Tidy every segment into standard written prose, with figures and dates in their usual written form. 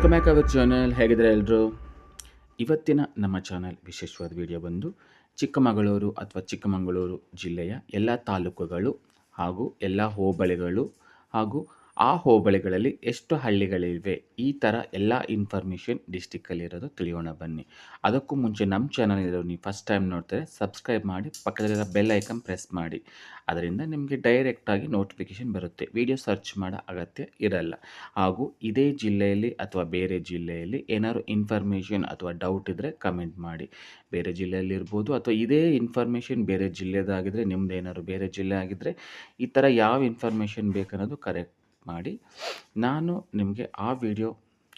Welcome back our channel. ಹೇಗಿದ್ರೆ ಎಲ್ಲರೂ? ಇವತ್ತಿನ ನಮ್ಮ ಚಾನಲ್ ವಿಶೇಷವಾದ ವಿಡಿಯೋ ಬಂದು ಚಿಕ್ಕಮಗಳೂರು ಅಥವಾ ಚಿಕ್ಕಮಗಳೂರು ಜಿಲ್ಲೆಯ ಎಲ್ಲ ತಾಲೂಕುಗಳು ಹಾಗೂ ಎಲ್ಲ ಹೋಬಳಿಗಳು ಹಾಗೂ ಆ ಹೋಬಳಿಗಳಲ್ಲಿ ಎಷ್ಟು ಹಳ್ಳಿಗಳಿವೆ, ಈ ಥರ ಎಲ್ಲ ಇನ್ಫಾರ್ಮೇಷನ್ ಡಿಸ್ಟಿಕ್ಕಲ್ಲಿರೋದು ತಿಳಿಯೋಣ ಬನ್ನಿ. ಅದಕ್ಕೂ ಮುಂಚೆ ನಮ್ಮ ಚಾನಲ್ ಇರೋರು ನೀವು ಫಸ್ಟ್ ಟೈಮ್ ನೋಡ್ತಾರೆ ಸಬ್ಸ್ಕ್ರೈಬ್ ಮಾಡಿ, ಪಕ್ಕದಲ್ಲಿರೋ ಬೆಲ್ ಐಕನ್ ಪ್ರೆಸ್ ಮಾಡಿ. ಅದರಿಂದ ನಿಮಗೆ ಡೈರೆಕ್ಟಾಗಿ ನೋಟಿಫಿಕೇಷನ್ ಬರುತ್ತೆ, ವಿಡಿಯೋ ಸರ್ಚ್ ಮಾಡೋ ಅಗತ್ಯ ಇರಲ್ಲ. ಹಾಗೂ ಇದೇ ಜಿಲ್ಲೆಯಲ್ಲಿ ಅಥವಾ ಬೇರೆ ಜಿಲ್ಲೆಯಲ್ಲಿ ಏನಾದ್ರು ಇನ್ಫಾರ್ಮೇಷನ್ ಅಥವಾ ಡೌಟ್ ಇದ್ದರೆ ಕಮೆಂಟ್ ಮಾಡಿ. ಬೇರೆ ಜಿಲ್ಲೆಯಲ್ಲಿ ಇರ್ಬೋದು ಅಥವಾ ಇದೇ ಇನ್ಫಾರ್ಮೇಷನ್ ಬೇರೆ ಜಿಲ್ಲೆದಾಗಿದ್ದರೆ, ನಿಮ್ದು ಏನಾದ್ರು ಬೇರೆ ಜಿಲ್ಲೆ ಆಗಿದ್ದರೆ ಈ ಥರ ಯಾವ ಇನ್ಫಾರ್ಮೇಷನ್ ಬೇಕನ್ನೋದು ಕರೆಕ್ಟ್ ಮಾಡಿ ನಾನು ನಿಮಗೆ ಆ ವಿಡಿಯೋ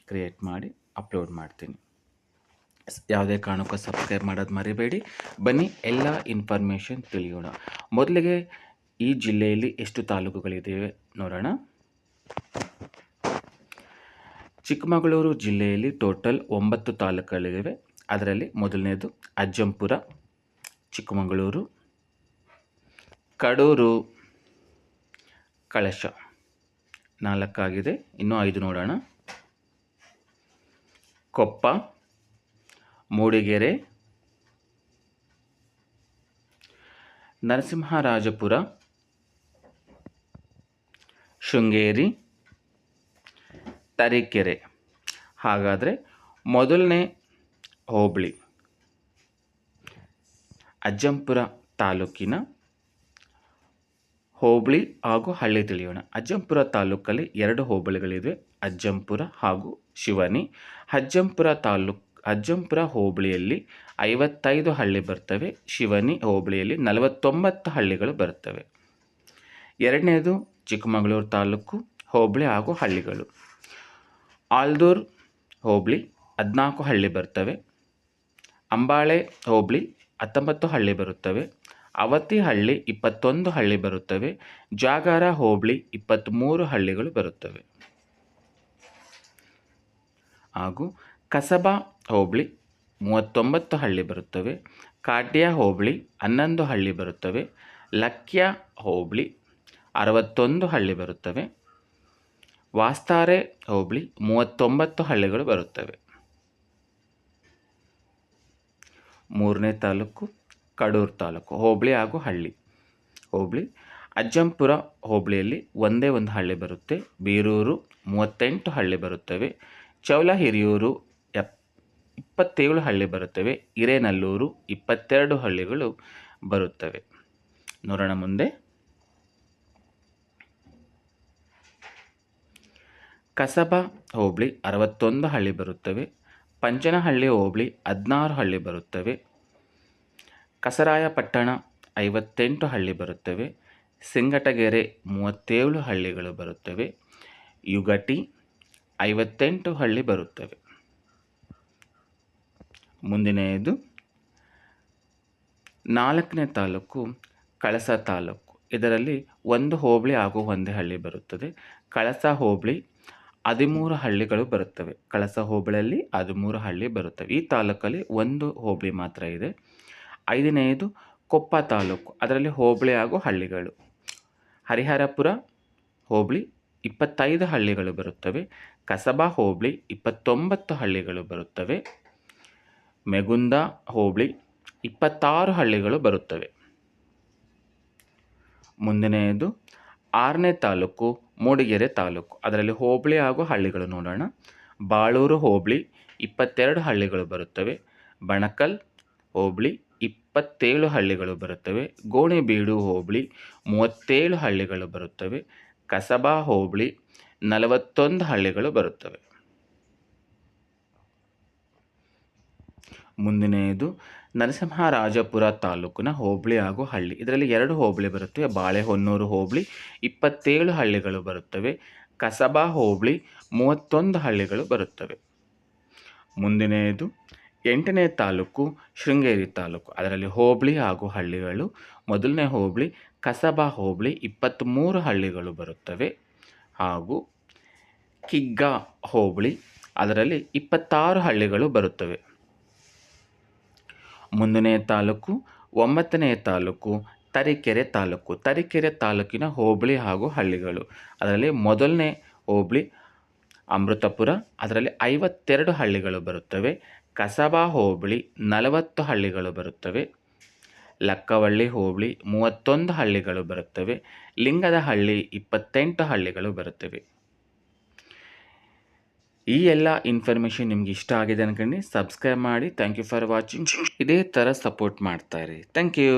ಕ್ರಿಯೇಟ್ ಮಾಡಿ ಅಪ್ಲೋಡ್ ಮಾಡ್ತೀನಿ. ಯಾವುದೇ ಕಾರಣಕ್ಕೂ ಸಬ್ಸ್ಕ್ರೈಬ್ ಮಾಡೋದು ಮರಿಬೇಡಿ. ಬನ್ನಿ ಎಲ್ಲ ಇನ್ಫಾರ್ಮೇಷನ್ ತಿಳಿಯೋಣ. ಮೊದಲಿಗೆ ಈ ಜಿಲ್ಲೆಯಲ್ಲಿ ಎಷ್ಟು ತಾಲೂಕುಗಳಿವೆ ನೋಡೋಣ. ಚಿಕ್ಕಮಗಳೂರು ಜಿಲ್ಲೆಯಲ್ಲಿ ಟೋಟಲ್ 9 ತಾಲೂಕುಗಳಿವೆ. ಅದರಲ್ಲಿ ಮೊದಲನೇದು ಅಜ್ಜಂಪುರ, ಚಿಕ್ಕಮಗಳೂರು, ಕಡೂರು, ಕಳಶ 4 ಆಗಿದೆ. ಇನ್ನೂ 5 ನೋಡೋಣ. ಕೊಪ್ಪ, ಮೂಡಿಗೆರೆ, ನರಸಿಂಹರಾಜಪುರ, ಶೃಂಗೇರಿ, ತರೀಕೆರೆ. ಹಾಗಾದರೆ ಮೊದಲನೇ ಹೋಬಳಿ ಅಜ್ಜಂಪುರ ತಾಲೂಕಿನ ಹೋಬಳಿ ಹಾಗೂ ಹಳ್ಳಿ ತಿಳಿಯೋಣ. ಅಜ್ಜಂಪುರ ತಾಲೂಕಲ್ಲಿ 2 ಹೋಬಳಿಗಳಿವೆ, ಅಜ್ಜಂಪುರ ಹಾಗೂ ಶಿವನಿ. ಅಜ್ಜಂಪುರ ಹೋಬಳಿಯಲ್ಲಿ 55 ಹಳ್ಳಿ ಬರ್ತವೆ. ಶಿವನಿ ಹೋಬಳಿಯಲ್ಲಿ 49 ಹಳ್ಳಿಗಳು ಬರ್ತವೆ. ಎರಡನೇದು ಚಿಕ್ಕಮಗಳೂರು ತಾಲೂಕು ಹೋಬಳಿ ಹಾಗೂ ಹಳ್ಳಿಗಳು. ಆಲ್ದೂರು ಹೋಬಳಿ 14 ಹಳ್ಳಿ ಬರ್ತವೆ. ಅಂಬಾಳೆ ಹೋಬಳಿ 19 ಹಳ್ಳಿ ಬರುತ್ತವೆ. ಅವತಿಹಳ್ಳಿ 21 ಹಳ್ಳಿ ಬರುತ್ತವೆ. ಜಾಗಾರ ಹೋಬಳಿ 23 ಹಳ್ಳಿಗಳು ಬರುತ್ತವೆ. ಹಾಗೂ ಕಸಬಾ ಹೋಬಳಿ 39 ಹಳ್ಳಿ ಬರುತ್ತವೆ. ಕಾಟ್ಯ ಹೋಬಳಿ 11 ಹಳ್ಳಿ ಬರುತ್ತವೆ. ಲಕ್ಯ ಹೋಬಳಿ 61 ಹಳ್ಳಿ ಬರುತ್ತವೆ. ವಾಸ್ತಾರೆ ಹೋಬಳಿ 39 ಹಳ್ಳಿಗಳು ಬರುತ್ತವೆ. ಮೂರನೇ ತಾಲೂಕು ಕಡೂರು ತಾಲೂಕು ಹೋಬಳಿ ಹಾಗೂ ಹಳ್ಳಿ. ಹೋಬಳಿ ಅಜ್ಜಂಪುರ ಹೋಬಳಿಯಲ್ಲಿ ಒಂದೇ ಒಂದು ಹಳ್ಳಿ ಬರುತ್ತೆ. ಬೀರೂರು 38 ಹಳ್ಳಿ ಬರುತ್ತವೆ. ಚೌಲಹಿರಿಯೂರು 27 ಹಳ್ಳಿ ಬರುತ್ತವೆ. ಹಿರೇನಲ್ಲೂರು 22 ಹಳ್ಳಿಗಳು ಬರುತ್ತವೆ. ನೋಡೋಣ ಮುಂದೆ. ಕಸಬಾ ಹೋಬಳಿ 61 ಹಳ್ಳಿ ಬರುತ್ತವೆ. ಪಂಚನಹಳ್ಳಿ ಹೋಬಳಿ 16 ಹಳ್ಳಿ ಬರುತ್ತವೆ. ಕಸರಾಯಪಟ್ಟಣ 58 ಹಳ್ಳಿ ಬರುತ್ತವೆ. ಸಿಂಗಟಗೆರೆ 37 ಹಳ್ಳಿಗಳು ಬರುತ್ತವೆ. ಯುಗಟಿ 58 ಹಳ್ಳಿ ಬರುತ್ತವೆ. ಮುಂದಿನೆಯದು 4ನೇ ತಾಲೂಕು ಕಳಸ ತಾಲೂಕು. ಇದರಲ್ಲಿ 1 ಹೋಬಳಿ ಹಾಗೂ 1 ಹಳ್ಳಿ ಬರುತ್ತದೆ. ಕಳಸ ಹೋಬಳಿ 13 ಹಳ್ಳಿಗಳು ಬರುತ್ತವೆ. ಕಳಸ ಹೋಬಳಿಯಲ್ಲಿ 13 ಹಳ್ಳಿ ಬರುತ್ತವೆ. ಈ ತಾಲೂಕಲ್ಲಿ 1 ಹೋಬಳಿ ಮಾತ್ರ ಇದೆ. 5ನೇದು ಕೊಪ್ಪ ತಾಲೂಕು. ಅದರಲ್ಲಿ ಹೋಬಳಿ ಹಾಗೂ ಹಳ್ಳಿಗಳು. ಹರಿಹರಪುರ ಹೋಬಳಿ 25 ಹಳ್ಳಿಗಳು ಬರುತ್ತವೆ. ಕಸಬಾ ಹೋಬಳಿ 29 ಹಳ್ಳಿಗಳು ಬರುತ್ತವೆ. ಮೆಗುಂದ ಹೋಬಳಿ 26 ಹಳ್ಳಿಗಳು ಬರುತ್ತವೆ. ಮುಂದಿನೆಯದು 6ನೇ ತಾಲೂಕು ಮೂಡಿಗೆರೆ ತಾಲೂಕು. ಅದರಲ್ಲಿ ಹೋಬಳಿ ಹಾಗೂ ಹಳ್ಳಿಗಳು ನೋಡೋಣ. ಬಾಳೂರು ಹೋಬಳಿ 22 ಹಳ್ಳಿಗಳು ಬರುತ್ತವೆ. ಬಣಕಲ್ ಹೋಬಳಿ 27 ಹಳ್ಳಿಗಳು ಬರುತ್ತವೆ. ಗೋಣಿಬೀಡು ಹೋಬಳಿ 37 ಹಳ್ಳಿಗಳು ಬರುತ್ತವೆ. ಕಸಬಾ ಹೋಬಳಿ 41 ಹಳ್ಳಿಗಳು ಬರುತ್ತವೆ. ಮುಂದಿನೆಯದು ನರಸಿಂಹರಾಜಪುರ ತಾಲೂಕಿನ ಹೋಬಳಿ ಹಾಗೂ ಹಳ್ಳಿ. ಇದರಲ್ಲಿ 2 ಹೋಬಳಿ ಬರುತ್ತವೆ. ಬಾಳೆಹೊನ್ನೂರು ಹೋಬಳಿ 27 ಹಳ್ಳಿಗಳು ಬರುತ್ತವೆ. ಕಸಬಾ ಹೋಬಳಿ 31 ಹಳ್ಳಿಗಳು ಬರುತ್ತವೆ. ಮುಂದಿನೆಯದು 8ನೇ ತಾಲೂಕು ಶೃಂಗೇರಿ ತಾಲೂಕು. ಅದರಲ್ಲಿ ಹೋಬಳಿ ಹಾಗೂ ಹಳ್ಳಿಗಳು. ಮೊದಲನೇ ಹೋಬಳಿ ಕಸಬಾ ಹೋಬಳಿ 23 ಹಳ್ಳಿಗಳು ಬರುತ್ತವೆ. ಹಾಗೂ ಕಿಗ್ಗಾ ಹೋಬಳಿ ಅದರಲ್ಲಿ 26 ಹಳ್ಳಿಗಳು ಬರುತ್ತವೆ. ಮುಂದನೇ ತಾಲೂಕು 9ನೇ ತಾಲೂಕು ತರೀಕೆರೆ ತಾಲೂಕು. ತರೀಕೆರೆ ತಾಲೂಕಿನ ಹೋಬಳಿ ಹಾಗೂ ಹಳ್ಳಿಗಳು. ಅದರಲ್ಲಿ ಮೊದಲನೇ ಹೋಬಳಿ ಅಮೃತಪುರ ಅದರಲ್ಲಿ 52 ಹಳ್ಳಿಗಳು ಬರುತ್ತವೆ. ಕಸಬಾ ಹೋಬಳಿ 40 ಹಳ್ಳಿಗಳು ಬರುತ್ತವೆ. ಲಕ್ಕವಳ್ಳಿ ಹೋಬಳಿ 31 ಹಳ್ಳಿಗಳು ಬರುತ್ತವೆ. ಲಿಂಗದಹಳ್ಳಿ 28 ಹಳ್ಳಿಗಳು ಬರುತ್ತವೆ. ಈ ಎಲ್ಲ ಇನ್ಫಾರ್ಮೇಷನ್ ನಿಮ್ಗೆ ಇಷ್ಟ ಆಗಿದೆ ಅನ್ಕೊಂಡು ಸಬ್ಸ್ಕ್ರೈಬ್ ಮಾಡಿ. Thank you for watching. ಇದೇ ಥರ ಸಪೋರ್ಟ್ ಮಾಡ್ತಾ ಇರಿ. Thank you.